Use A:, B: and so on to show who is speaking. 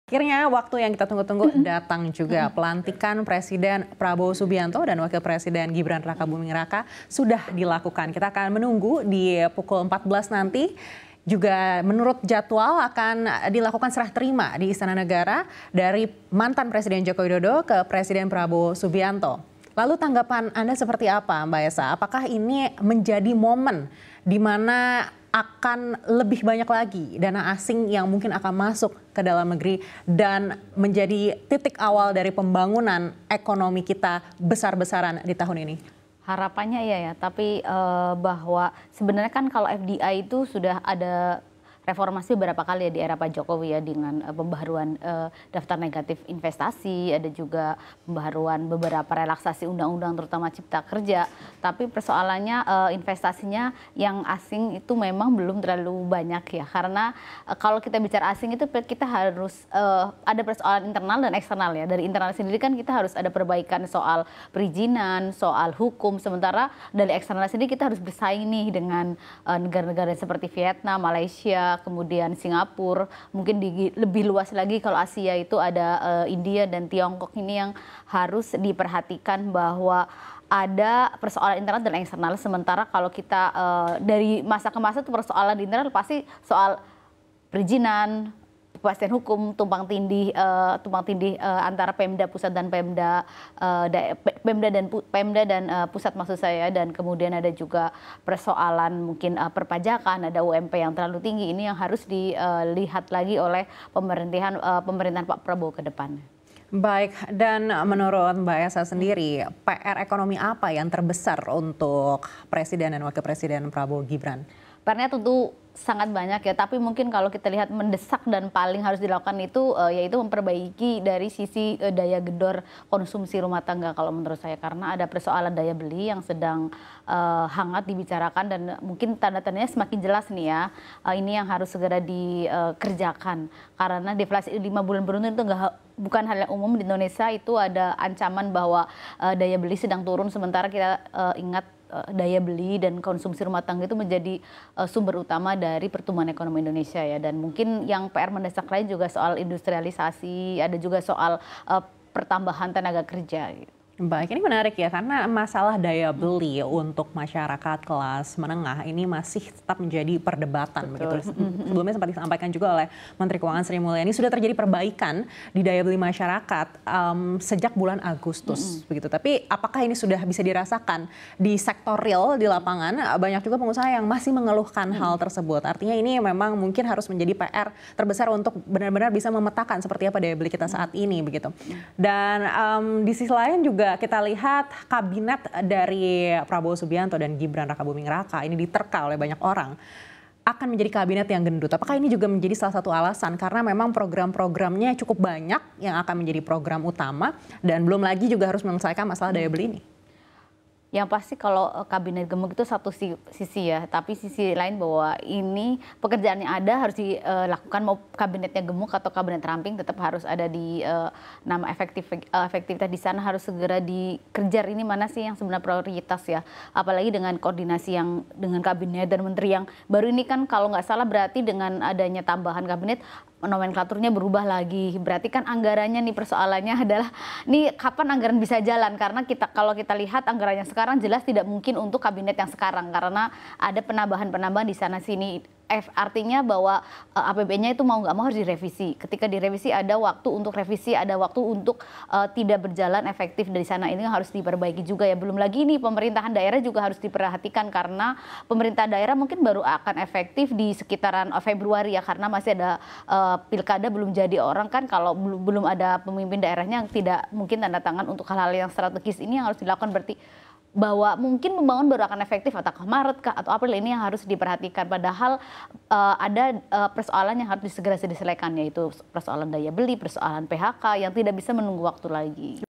A: Akhirnya waktu yang kita tunggu-tunggu datang juga. Pelantikan Presiden Prabowo Subianto dan Wakil Presiden Gibran Rakabuming Raka sudah dilakukan. Kita akan menunggu di pukul 14 nanti. Juga menurut jadwal akan dilakukan serah terima di Istana Negara dari mantan Presiden Joko Widodo ke Presiden Prabowo Subianto. Lalu tanggapan Anda seperti apa, Mbak Esa? Apakah ini menjadi momen di mana akan lebih banyak lagi dana asing yang mungkin akan masuk ke dalam negeri dan menjadi titik awal dari pembangunan ekonomi kita besar-besaran di tahun ini?
B: Harapannya iya ya, tapi bahwa sebenarnya kan kalau FDI itu sudah ada reformasi beberapa kali ya di era Pak Jokowi ya, dengan pembaharuan daftar negatif investasi, ada juga pembaharuan beberapa relaksasi undang-undang terutama Cipta Kerja. Tapi persoalannya investasinya yang asing itu memang belum terlalu banyak ya, karena kalau kita bicara asing itu kita harus ada persoalan internal dan eksternal ya. Dari internal sendiri kan kita harus ada perbaikan soal perizinan, soal hukum, sementara dari eksternal sendiri kita harus bersaing nih dengan negara-negara seperti Vietnam, Malaysia, kemudian Singapura, mungkin lebih luas lagi kalau Asia itu ada India dan Tiongkok. Ini yang harus diperhatikan bahwa ada persoalan internal dan eksternal. Sementara kalau kita dari masa ke masa itu persoalan internal pasti soal perizinan, kepastian hukum, tumpang tindih antara Pemda pusat dan Pemda dan pusat maksud saya, dan kemudian ada juga persoalan mungkin perpajakan, ada UMP yang terlalu tinggi. Ini yang harus dilihat lagi oleh pemerintahan Pak Prabowo ke depan.
A: Baik, dan menurut Mbak Esa sendiri, PR ekonomi apa yang terbesar untuk Presiden dan Wakil Presiden Prabowo Gibran?
B: PR-nya tentu sangat banyak ya, tapi mungkin kalau kita lihat mendesak dan paling harus dilakukan itu yaitu memperbaiki dari sisi daya gedor konsumsi rumah tangga kalau menurut saya, karena ada persoalan daya beli yang sedang hangat dibicarakan dan mungkin tanda-tandanya semakin jelas nih ya. Ini yang harus segera dikerjakan, karena deflasi 5 bulan beruntun itu bukan hal yang umum di Indonesia. Itu ada ancaman bahwa daya beli sedang turun, sementara kita ingat daya beli dan konsumsi rumah tangga itu menjadi sumber utama dari pertumbuhan ekonomi Indonesia ya. Dan mungkin yang PR mendesak lain juga soal industrialisasi, ada juga soal pertambahan tenaga kerja gitu.
A: Baik, ini menarik ya, karena masalah daya beli untuk masyarakat kelas menengah ini masih tetap menjadi perdebatan. Begitu. Sebelumnya sempat disampaikan juga oleh Menteri Keuangan Sri Mulyani, sudah terjadi perbaikan di daya beli masyarakat sejak bulan Agustus. Begitu. Tapi apakah ini sudah bisa dirasakan di sektor real, di lapangan? Banyak juga pengusaha yang masih mengeluhkan hal tersebut. Artinya ini memang mungkin harus menjadi PR terbesar untuk benar-benar bisa memetakan seperti apa daya beli kita saat ini. Begitu. Dan di sisi lain juga kita lihat kabinet dari Prabowo Subianto dan Gibran Rakabuming Raka ini diterka oleh banyak orang akan menjadi kabinet yang gendut. Apakah ini juga menjadi salah satu alasan, karena memang program-programnya cukup banyak yang akan menjadi program utama dan belum lagi juga harus menyelesaikan masalah daya beli ini?
B: Yang pasti kalau kabinet gemuk itu satu sisi ya, tapi sisi lain bahwa ini pekerjaan yang ada harus dilakukan, mau kabinetnya gemuk atau kabinet ramping tetap harus ada di nama efektivitas di sana harus segera dikejar. Ini mana sih yang sebenarnya prioritas ya, apalagi dengan koordinasi yang dengan kabinet dan menteri yang baru ini kan, kalau nggak salah berarti dengan adanya tambahan kabinet nomenklaturnya berubah lagi. Berarti kan anggarannya nih persoalannya adalah nih kapan anggaran bisa jalan, karena kalau kita lihat anggarannya sekarang jelas tidak mungkin untuk kabinet yang sekarang karena ada penambahan-penambahan di sana sini. Artinya bahwa APBN-nya itu mau nggak mau harus direvisi. Ketika direvisi ada waktu untuk revisi, ada waktu untuk tidak berjalan efektif dari sana. Ini harus diperbaiki juga ya. Belum lagi nih pemerintahan daerah juga harus diperhatikan, karena pemerintah daerah mungkin baru akan efektif di sekitaran Februari ya, karena masih ada pilkada belum jadi orang kan. Kalau belum ada pemimpin daerahnya yang tidak mungkin tanda tangan untuk hal-hal yang strategis, ini yang harus dilakukan. Berarti bahwa mungkin pembangunan baru akan efektif atau Maret kah atau April, ini yang harus diperhatikan. Padahal ada persoalan yang harus segera diselesaikan, yaitu persoalan daya beli, persoalan PHK yang tidak bisa menunggu waktu lagi.